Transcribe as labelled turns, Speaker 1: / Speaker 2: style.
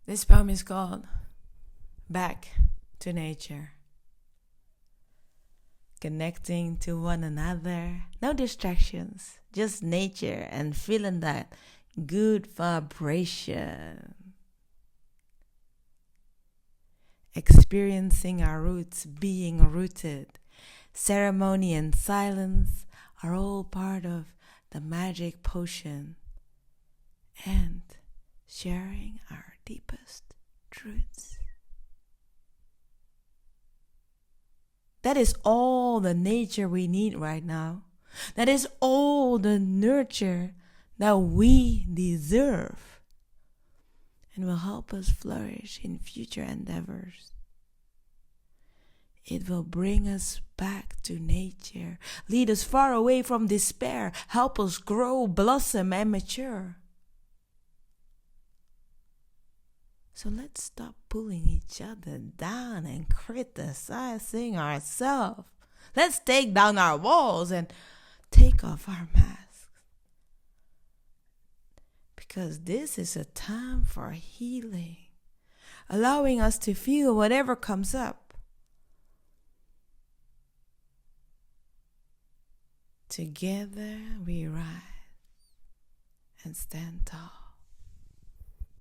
Speaker 1: This poem is called Back to Nature. Connecting to one another, no distractions, just nature and feeling that good vibration. Experiencing our roots, being rooted. Ceremony and silence are all part of the magic potion. And sharing our deepest truths. That is all the nature we need right now. That is all the nurture that we deserve and will help us flourish in future endeavors. It will bring us back to nature, lead us far away from despair, help us grow, blossom, and mature. So let's stop pulling each other down and criticizing ourselves. Let's take down our walls and take off our masks. Because this is a time for healing, allowing us to feel whatever comes up. Together we rise and stand tall.